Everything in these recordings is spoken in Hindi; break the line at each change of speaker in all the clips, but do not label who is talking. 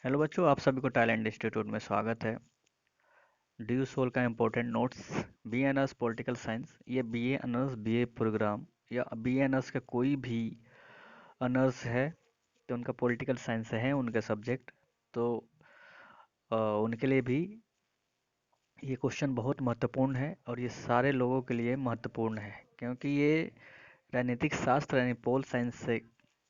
हेलो बच्चों, आप सभी को टैलेंट इंस्टीट्यूट में स्वागत है। डी यू सोल का important notes. B N S political science, ये B A honours B A programme या बी एन एस का कोई भी अनर्स है तो उनका पॉलिटिकल साइंस है उनका सब्जेक्ट। तो उनके लिए भी ये क्वेश्चन बहुत महत्वपूर्ण है और ये सारे लोगों के लिए महत्वपूर्ण है, क्योंकि ये राजनीतिक शास्त्र यानी पोल साइंस से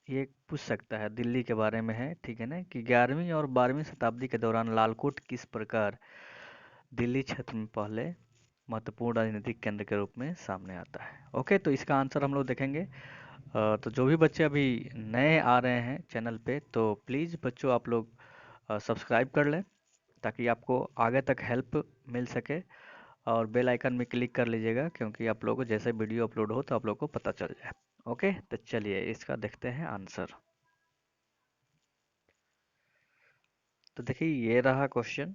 ये पूछ सकता है। दिल्ली के बारे में है, ठीक है ना, कि 11वीं और 12वीं शताब्दी के दौरान लालकोट किस प्रकार दिल्ली क्षेत्र में पहले महत्वपूर्ण राजनीतिक केंद्र के रूप में सामने आता है। ओके, तो इसका आंसर हम लोग देखेंगे। तो जो भी बच्चे अभी नए आ रहे हैं चैनल पे, तो प्लीज़ बच्चों आप लोग सब्सक्राइब कर लें ताकि आपको आगे तक हेल्प मिल सके। और बेल आइकन में क्लिक कर लीजिएगा, क्योंकि आप लोगों को जैसे वीडियो अपलोड हो तो आप लोग को पता चल जाए। ओके, तो चलिए इसका देखते हैं आंसर। तो देखिए, ये रहा क्वेश्चन।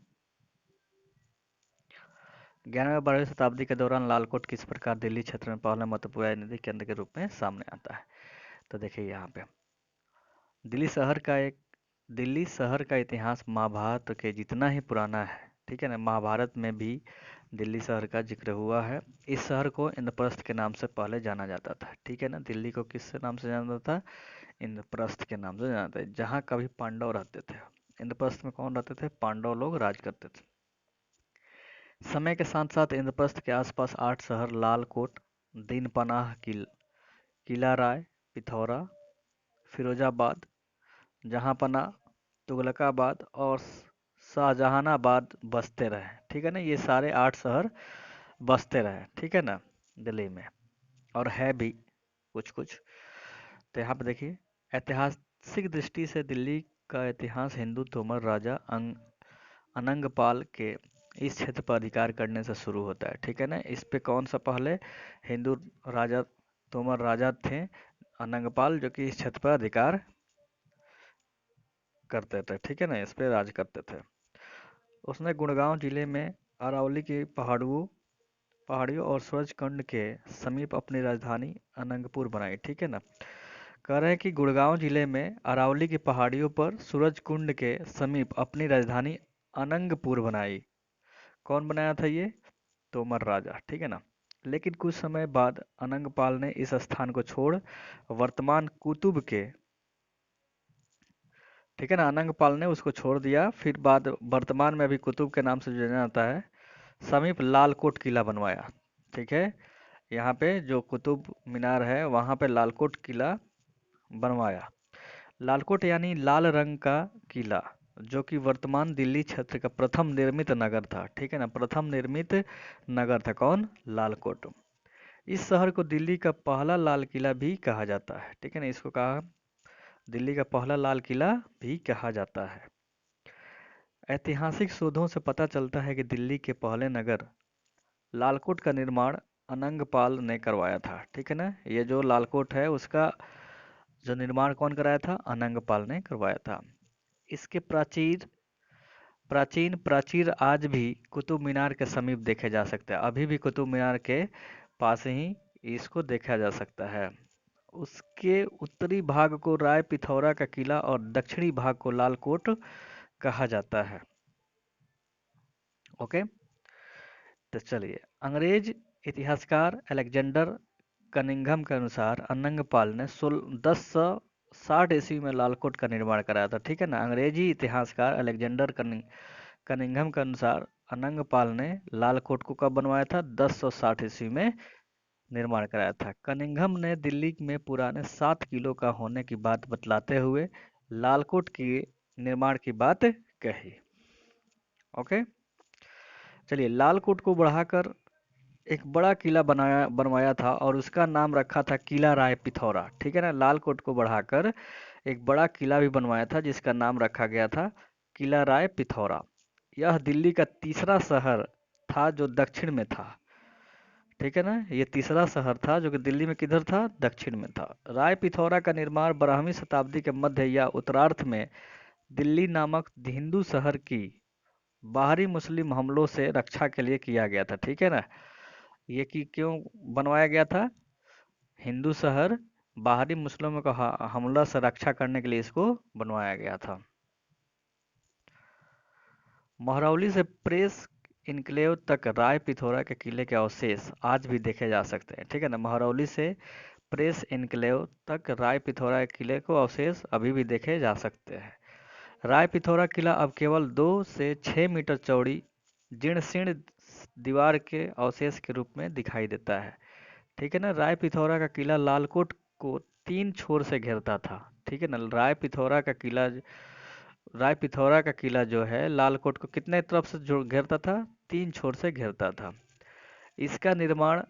11वीं 12वीं शताब्दी के दौरान लालकोट किस प्रकार दिल्ली क्षेत्र में पहले महत्वपूर्ण राजनीतिक केंद्र के रूप में सामने आता है। तो देखिए यहाँ पे दिल्ली शहर का एक दिल्ली शहर का इतिहास महाभारत के जितना ही पुराना है, ठीक है ना। महाभारत में भी दिल्ली शहर का जिक्र हुआ है। इस शहर को इंद्रप्रस्थ के नाम से पहले जाना जाता था, ठीक है ना। दिल्ली को किस नाम से जाना जाता था? इंद्रप्रस्थ के नाम से जाना जाता है, जहाँ कभी पांडव रहते थे। इंद्रप्रस्थ में कौन रहते थे? पांडव लोग राज करते थे। समय के साथ साथ इंद्रप्रस्थ के आसपास 8 शहर लालकोट, दीनपनाह, किला राय, पिथौरा, फिरोजाबाद, जहांपना, तुगलकाबाद और शाहजहानाबाद बसते रहे, ठीक है ना। ये सारे 8 शहर बसते रहे, ठीक है ना, दिल्ली में। और है भी कुछ कुछ। तो यहाँ पे देखिए, ऐतिहासिक दृष्टि से दिल्ली का इतिहास हिंदू तोमर राजा अनंगपाल के इस क्षेत्र पर अधिकार करने से शुरू होता है, ठीक है ना। इस पे कौन सा पहले हिंदू राजा तोमर राजा थे? अनंगपाल, जो कि इस क्षेत्र पर अधिकार करते थे, ठीक है ना, इस पे राज करते थे। उसने गुड़गांव जिले में अरावली की पहाड़ियों और सूरजकुंड के समीप अपनी राजधानी अनंगपुर बनाई, ठीक है ना। कह रहे हैं कि गुड़गांव जिले में अरावली की पहाड़ियों पर सूरजकुंड के समीप अपनी राजधानी अनंगपुर बनाई। कौन बनाया था ये? तोमर राजा, ठीक है ना। लेकिन कुछ समय बाद अनंगपाल ने इस स्थान को छोड़ वर्तमान कुतुब के, ठीक है ना, अनंगपाल ने उसको छोड़ दिया। फिर बाद वर्तमान में अभी कुतुब के नाम से जो जाना जाता है, समीप लालकोट किला बनवाया, ठीक है। यहाँ पे जो कुतुब मीनार है वहाँ पे लालकोट किला बनवाया। लालकोट यानी लाल रंग का किला, जो कि वर्तमान दिल्ली क्षेत्र का प्रथम निर्मित नगर था, ठीक है ना। प्रथम निर्मित नगर था कौन? लालकोट। इस शहर को दिल्ली का पहला लाल किला भी कहा जाता है, ठीक है ना। इसको कहा दिल्ली का पहला लाल किला भी कहा जाता है। ऐतिहासिक शोधों से पता चलता है कि दिल्ली के पहले नगर लालकोट का निर्माण अनंगपाल ने करवाया था, ठीक है ना। ये जो लालकोट है उसका जो निर्माण कौन कराया था? अनंगपाल ने करवाया था। इसके प्राचीन प्राचीर आज भी कुतुब मीनार के समीप देखे जा सकते हैं। अभी भी कुतुब मीनार के पास ही इसको देखा जा सकता है। उसके उत्तरी भाग को राय पिथौरा का किला और दक्षिणी भाग को लालकोट कहा जाता है। ओके, तो चलिए, अंग्रेज इतिहासकार अलेक्जेंडर कनिंघम के अनुसार अनंगपाल ने 1060 ईस्वी में लालकोट का निर्माण कराया था, ठीक है ना। अंग्रेजी इतिहासकार अलेक्जेंडर कनिंघम के अनुसार अनंगपाल ने लालकोट को कब बनवाया था? 1060 ईस्वी में निर्माण कराया था। कनिंघम ने दिल्ली में पुराने 7 किलों का होने की बात बतलाते हुए लालकोट के निर्माण की बात कही। ओके, चलिए, लालकोट को बढ़ाकर एक बड़ा किला बनवाया था और उसका नाम रखा था किला राय पिथौरा, ठीक है ना। लालकोट को बढ़ाकर एक बड़ा किला भी बनवाया था जिसका नाम रखा गया था किला राय पिथौरा। यह दिल्ली का तीसरा शहर था जो दक्षिण में था, ठीक है ना। ये तीसरा शहर था जो कि दिल्ली में किधर था? दक्षिण में था। राय पिथौरा का निर्माण 12वीं शताब्दी के मध्य या उत्तरार्ध में दिल्ली नामक हिंदू शहर की बाहरी मुस्लिम हमलों से रक्षा के लिए किया गया था, ठीक है ना। ये कि क्यों बनवाया गया था? हिंदू शहर बाहरी मुस्लिमों का हमला से रक्षा करने के लिए इसको बनवाया गया था। महरौली से प्रेस इनक्लेव तक राय पिथौरा के किले के अवशेष आज भी देखे जा सकते हैं। ठीक है ना, महरौली से प्रेस इनक्लेव तक राय पिथौरा के किले को अवशेष अभी भी देखे जा सकते हैं। राय पिथौरा किला अब केवल 2 से 6 मीटर चौड़ी जीर्ण शीर्ण दीवार के अवशेष के रूप में दिखाई देता है। ठीक है ना, राय पिथौरा का किला लालकोट को 3 छोर से घेरता था। ठीक है ना, राय पिथौरा का किला जो है लालकोट को कितने तरफ से जो घेरता था, 3 छोर से घेरता था। इसका निर्माण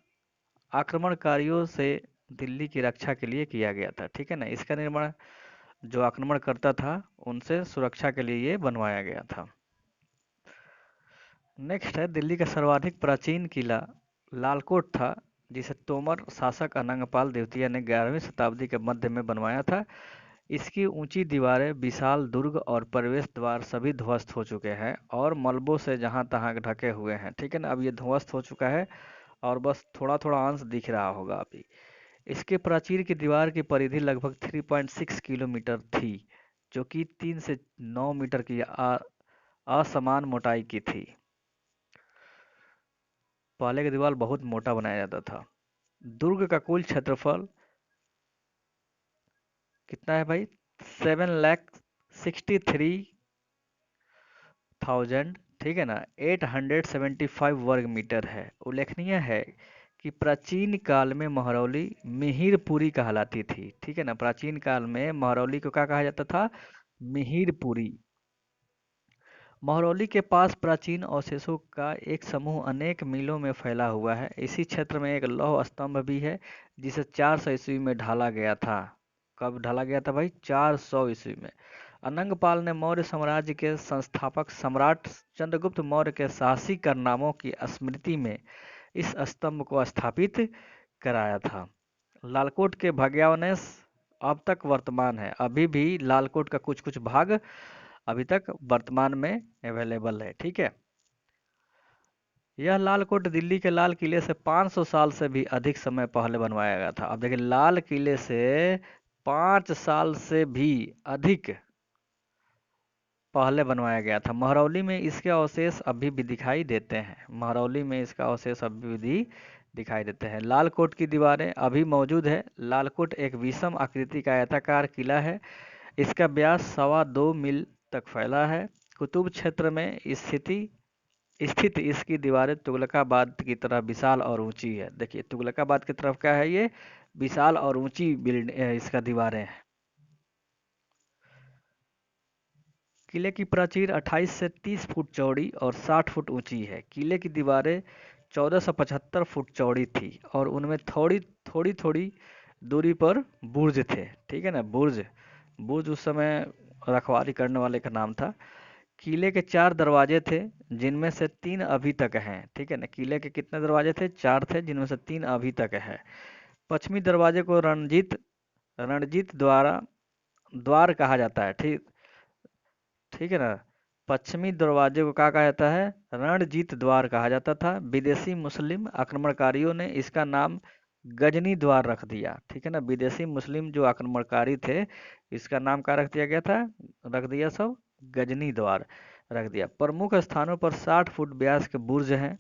आक्रमणकारियों से दिल्ली की रक्षा के लिए किया गया था। ठीक है ना, इसका निर्माण जो आक्रमण करता था उनसे सुरक्षा के लिए ये बनवाया गया था। नेक्स्ट है दिल्ली का सर्वाधिक प्राचीन किला लालकोट था, जिसे तोमर शासक अनंगपाल द्वितीय ने 11वीं शताब्दी के मध्य में बनवाया था। इसकी ऊंची दीवारें, विशाल दुर्ग और प्रवेश द्वार सभी ध्वस्त हो चुके हैं और मलबों से जहां तहां ढके हुए हैं। ठीक है ना, अब ये ध्वस्त हो चुका है और बस थोड़ा थोड़ा अंश दिख रहा होगा अभी। इसके प्राचीर की दीवार की परिधि लगभग 3.6 किलोमीटर थी, जो कि 3 से 9 मीटर की असमान मोटाई की थी। पहले की दीवार बहुत मोटा बनाया जाता था। दुर्ग का कुल क्षेत्रफल कितना है भाई? 7,63,000, ठीक है ना, 875 वर्ग मीटर है। उल्लेखनीय है कि प्राचीन काल में महरौली मिहिरपुरी कहलाती थी। ठीक है ना, प्राचीन काल में महरौली को क्या कहा जाता था? मिहिरपुरी। महरौली के पास प्राचीन अवशेषों का एक समूह अनेक मीलों में फैला हुआ है। इसी क्षेत्र में एक लौह स्तंभ भी है, जिसे 400 ईस्वी में ढाला गया था। कब ढाला गया था भाई? 400 ईस्वी में। अनंगपाल ने मौर्य साम्राज्य के संस्थापक सम्राट चंद्रगुप्त मौर्य के साहसी कारनामों की स्मृति में इस स्तंभ को स्थापित कराया था। लालकोट के भग्नावशेष अब तक वर्तमान है। अभी भी लालकोट का कुछ कुछ भाग अभी तक वर्तमान में अवेलेबल है। ठीक है, यह लालकोट दिल्ली के लाल किले से 500 साल से भी अधिक समय पहले बनवाया गया था। अब देखिए, लाल किले से 5 साल से भी अधिक पहले बनवाया गया था। महरौली में इसके अवशेष अभी भी दिखाई देते हैं। महरौली में इसका अवशेष अभी भी दिखाई देते हैं। लालकोट की दीवारें अभी मौजूद है। लालकोट एक विषम आकृति का आयताकार किला है। इसका व्यास 2.25 मील तक फैला है। कुतुब क्षेत्र में स्थित इसकी दीवारें तुगलकाबाद की तरह विशाल और ऊंची है। देखिए, तुगलकाबाद की तरफ क्या है? ये विशाल और ऊंची इसका दीवारें हैं। किले की प्राचीर 28 से 30 फुट चौड़ी और 60 फुट ऊंची है। किले की दीवारें 1475 फुट चौड़ी थी और उनमें थोड़ी थोड़ी थोड़ी दूरी पर बुर्ज थे। ठीक है ना, बुर्ज बुर्ज उस समय रखवाली करने वाले का नाम था। किले के 4 दरवाजे थे, जिनमें से 3 अभी तक हैं। ठीक है ना, किले के कितने दरवाजे थे? 4 थे, जिनमें से 3 अभी तक है। पश्चिमी दरवाजे को रणजीत रणजीत द्वार कहा जाता है। ठीक ठीक है ना, पश्चिमी दरवाजे को क्या कहा जाता है? रणजीत द्वार कहा जाता था। विदेशी मुस्लिम आक्रमणकारियों ने इसका नाम गजनी द्वार रख दिया। ठीक है ना, विदेशी मुस्लिम जो आक्रमणकारी थे, इसका नाम क्या रख दिया गया था? रख दिया सब गजनी द्वार रख दिया। प्रमुख स्थानों पर 60 फुट व्यास के बुर्ज हैं।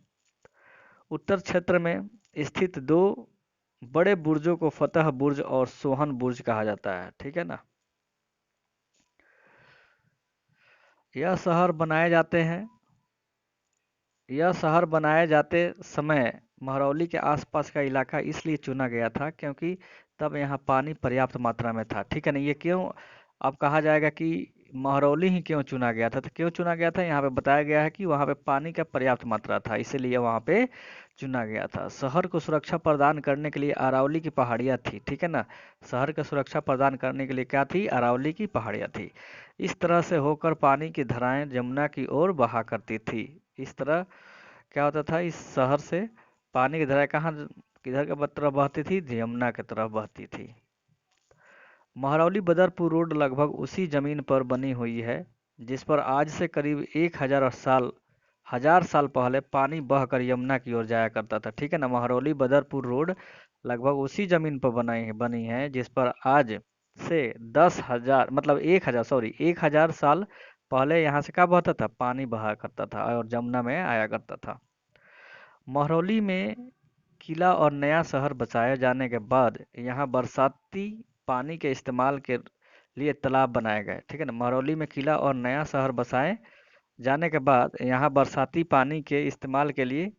उत्तर क्षेत्र में स्थित 2 बड़े बुर्जों को फतह बुर्ज और सोहन बुर्ज कहा जाता है। ठीक है ना, यह शहर बनाए जाते हैं यह शहर बनाए जाते समय महरौली के आसपास का इलाका इसलिए चुना गया था क्योंकि तब यहाँ पानी पर्याप्त मात्रा में था। ठीक है ना, ये क्यों अब कहा जाएगा कि महरौली ही क्यों चुना गया था? तो क्यों चुना गया था, यहाँ पे बताया गया है कि वहाँ पे पानी का पर्याप्त मात्रा था, इसीलिए वहाँ पे चुना गया था। शहर को सुरक्षा प्रदान करने के लिए अरावली की पहाड़ियाँ थी। ठीक है ना, शहर को सुरक्षा प्रदान करने के लिए क्या थी? अरावली की पहाड़ियाँ थी। इस तरह से होकर पानी की धाराएं जमुना की ओर बहा करती थी। इस तरह क्या होता था? इस शहर से पानी की धाराएं कहाँ किधर के तरफ बहती थी? यमुना की तरफ बहती थी। महरौली बदरपुर रोड लगभग उसी जमीन पर बनी हुई है जिस पर आज से करीब 1000 साल पहले पानी बहकर यमुना की ओर जाया करता था। ठीक है ना, महरौली बदरपुर रोड लगभग उसी जमीन पर बनी है जिस पर आज से 10,000 मतलब 1000 साल पहले यहाँ से क्या बहता था, पानी बहा करता था और जमुना में आया करता था। महरौली में किला और नया शहर बसाए जाने के बाद यहाँ बरसाती पानी के इस्तेमाल के लिए तालाब बनाए गए। ठीक है ना, महरौली में किला और नया शहर बसाए जाने के बाद यहाँ बरसाती पानी के इस्तेमाल के लिए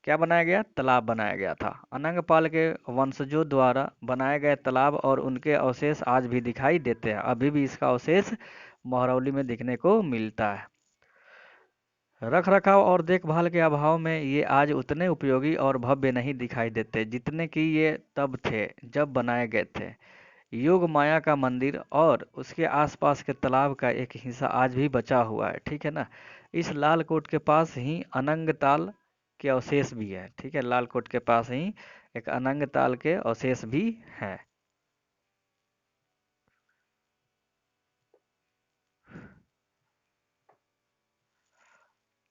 क्या बनाया गया, तालाब बनाया गया था। अनंगपाल के वंशजों द्वारा बनाए गए तालाब और उनके अवशेष आज भी दिखाई देते हैं। अभी भी इसका अवशेष महरौली में दिखने को मिलता है। रख रखाव और देखभाल के अभाव में ये आज उतने उपयोगी और भव्य नहीं दिखाई देते जितने कि ये तब थे जब बनाए गए थे। योग माया का मंदिर और उसके आसपास के तालाब का एक हिस्सा आज भी बचा हुआ है। ठीक है ना, इस लाल कोट के पास ही अनंग ताल के अवशेष भी है। ठीक है, लाल कोट के पास ही एक अनंग ताल के अवशेष भी हैं।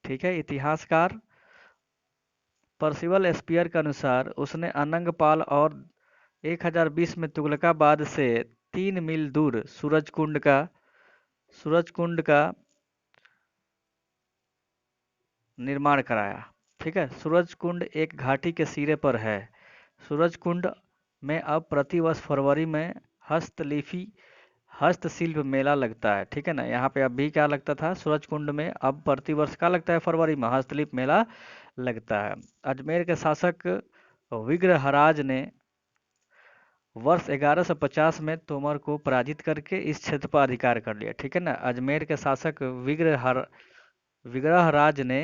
ठीक है, इतिहासकार पर्सिवल स्पीयर के अनुसार उसने अनंगपाल और 1020 में तुगलकाबाद से 3 मील दूर सूरजकुंड का निर्माण कराया। ठीक है, सूरजकुंड एक घाटी के सिरे पर है। सूरजकुंड में अब प्रतिवर्ष फरवरी में हस्तलिपि हस्तशिल्प मेला लगता है। ठीक है ना, यहाँ पे अब भी क्या लगता था, सूरजकुंड में अब प्रतिवर्ष क्या लगता है, फरवरी में हस्तलिपि मेला लगता है। अजमेर के शासक विग्रहराज ने वर्ष 1150 में तोमर को पराजित करके इस क्षेत्र पर अधिकार कर लिया। ठीक है ना, अजमेर के शासक विग्रहराज ने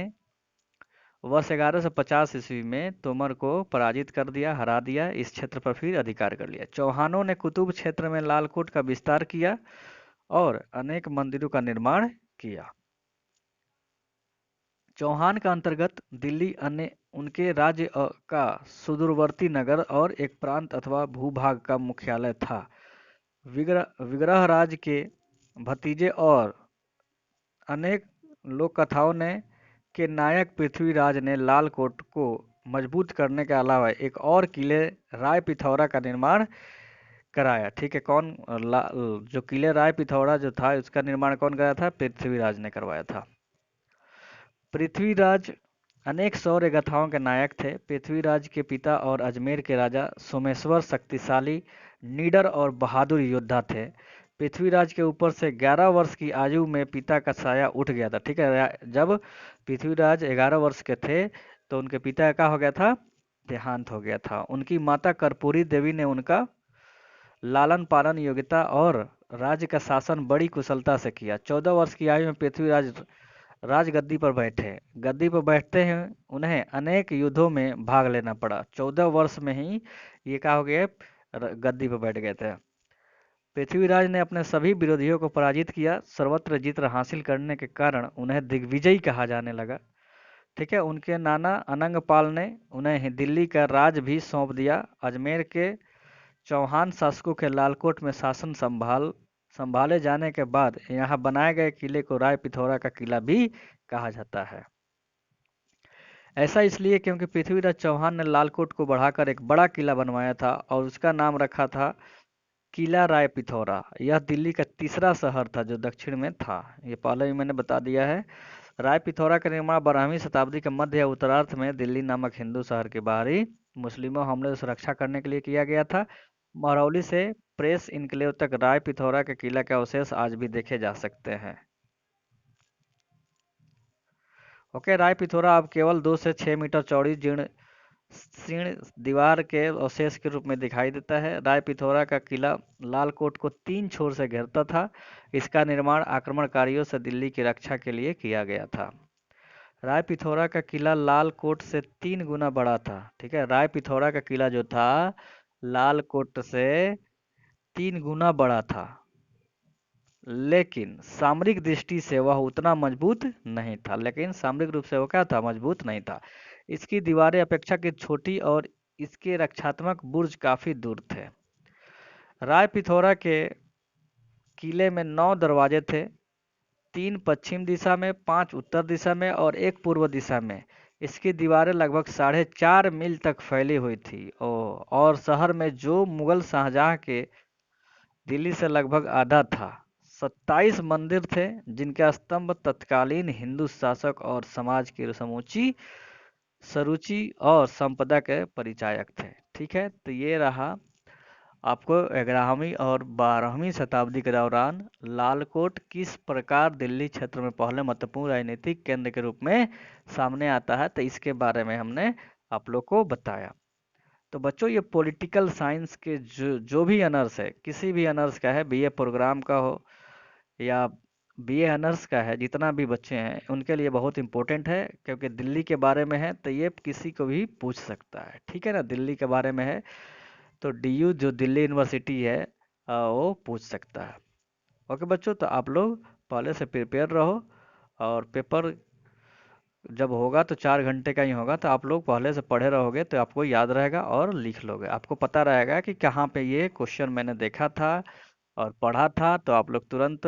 वर्ष 1150 ईस्वी में तोमर को पराजित कर दिया, हरा दिया, इस क्षेत्र पर फिर अधिकार कर लिया। चौहानों ने कुतुब क्षेत्र में लालकोट का विस्तार किया और अनेक मंदिरों का निर्माण किया। चौहान का अंतर्गत दिल्ली अन्य उनके राज्य का सुदूरवर्ती नगर और एक प्रांत अथवा भूभाग का मुख्यालय था। विग्रहराज के भतीजे और अनेक लोक कथाओं ने के नायक पृथ्वीराज ने लालकोट को मजबूत करने के अलावा एक और किले राय पिथौरा का निर्माण कराया। ठीक है, जो किले राय पिथौरा जो था उसका निर्माण कौन कराया था, पृथ्वीराज ने करवाया था। पृथ्वीराज अनेक शौर्य गाथाओं के नायक थे। पृथ्वीराज के पिता और अजमेर के राजा सोमेश्वर शक्तिशाली, निडर और बहादुर योद्धा थे। पृथ्वीराज के ऊपर से 11 वर्ष की आयु में पिता का साया उठ गया था। ठीक है, जब पृथ्वीराज 11 वर्ष के थे तो उनके पिता का हो गया था, देहांत हो गया था। उनकी माता कर्पूरी देवी ने उनका लालन पालन, योग्यता और राज्य का शासन बड़ी कुशलता से किया। 14 वर्ष की आयु में पृथ्वीराज राजगद्दी पर बैठे। गद्दी पर बैठते हैं उन्हें अनेक युद्धों में भाग लेना पड़ा। 14 वर्ष में ही ये क्या हो गया, गद्दी पर बैठ गए थे। पृथ्वीराज ने अपने सभी विरोधियों को पराजित किया। सर्वत्र जीत हासिल करने के कारण उन्हें दिग्विजयी कहा जाने लगा। ठीक है, उनके नाना अनंगपाल ने उन्हें दिल्ली का राज भी सौंप दिया। अजमेर के चौहान शासकों के लालकोट में शासन संभाले जाने के बाद यहाँ बनाए गए किले को राय पिथौरा का किला भी कहा जाता है। ऐसा इसलिए क्योंकि पृथ्वीराज चौहान ने लालकोट को बढ़ाकर एक बड़ा किला बनवाया था और उसका नाम रखा था किला राय पिथौरा। यह दिल्ली का तीसरा शहर था जो दक्षिण में था। ये पहले ही मैंने बता दिया है। राय पिथौरा का निर्माण 12वीं शताब्दी के मध्य या उत्तरार्ध में दिल्ली नामक हिंदू शहर के बाहरी मुस्लिमों हमले से सुरक्षा करने के लिए किया गया था। महरौली से प्रेस इनक्लेव तक राय पिथौरा के किला के अवशेष आज भी देखे जा सकते हैं। ओके, राय पिथौरा अब केवल 2 से 6 मीटर चौड़ी शीर्ण दीवार के अवशेष के रूप में दिखाई देता है। राय पिथौरा का किला लालकोट को 3 छोर से घेरता था। इसका निर्माण आक्रमणकारियों से दिल्ली की रक्षा के लिए किया गया था। राय पिथौरा का किला लाल कोट से 3 गुना बड़ा था। ठीक है, राय पिथौरा का किला जो था लाल कोट से 3 गुना बड़ा था, लेकिन सामरिक दृष्टि से वह उतना मजबूत नहीं था। लेकिन सामरिक रूप से वो क्या था, मजबूत नहीं था। इसकी दीवारें अपेक्षाकृत छोटी और इसके रक्षात्मक बुर्ज काफी दूर थे। राय पिथौरा के किले में 9 दरवाजे थे, 3 पश्चिम दिशा में, 5 उत्तर दिशा में और 1 पूर्व दिशा में। इसकी दीवारें लगभग 4.5 मील तक फैली हुई थी और शहर में जो मुगल शाहजहां के दिल्ली से लगभग आधा था, 27 मंदिर थे जिनके स्तंभ तत्कालीन हिंदू शासक और समाज की समूची सरुचि और संपदा के परिचायक थे। ठीक है, तो ये रहा आपको 11वीं और 12वीं शताब्दी के दौरान लालकोट किस प्रकार दिल्ली क्षेत्र में पहले महत्वपूर्ण राजनीतिक केंद्र के रूप में सामने आता है, तो इसके बारे में हमने आप लोग को बताया। तो बच्चों, ये पॉलिटिकल साइंस के जो भी अनर्स है, किसी भी अनर्स का है, बीए प्रोग्राम का हो या बीए अनर्स का है, जितना भी बच्चे हैं उनके लिए बहुत इंपॉर्टेंट है, क्योंकि दिल्ली के बारे में है तो ये किसी को भी पूछ सकता है। ठीक है ना, दिल्ली के बारे में है तो डीयू जो दिल्ली यूनिवर्सिटी है वो पूछ सकता है। ओके बच्चों, तो आप लोग पहले से प्रिपेयर रहो, और पेपर जब होगा तो 4 घंटे का ही होगा, तो आप लोग पहले से पढ़े रहोगे तो आपको याद रहेगा और लिख लोगे। आपको पता रहेगा कि कहाँ पे ये क्वेश्चन मैंने देखा था और पढ़ा था, तो आप लोग तुरंत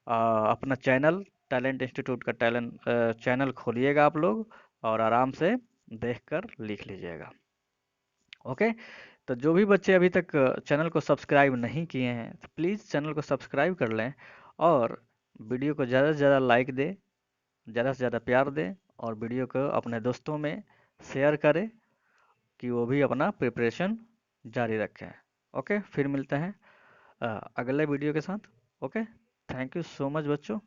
अपना चैनल टैलेंट इंस्टीट्यूट का चैनल खोलिएगा आप लोग, और आराम से देखकर लिख लीजिएगा। ओके, तो जो भी बच्चे अभी तक चैनल को सब्सक्राइब नहीं किए हैं तो प्लीज़ चैनल को सब्सक्राइब कर लें, और वीडियो को ज़्यादा से ज़्यादा लाइक दें, ज़्यादा से ज़्यादा प्यार दें, और वीडियो को अपने दोस्तों में शेयर करें कि वो भी अपना प्रिपरेशन जारी रखें। ओके, फिर मिलते हैं अगले वीडियो के साथ। Okay, thank you so much बच्चों।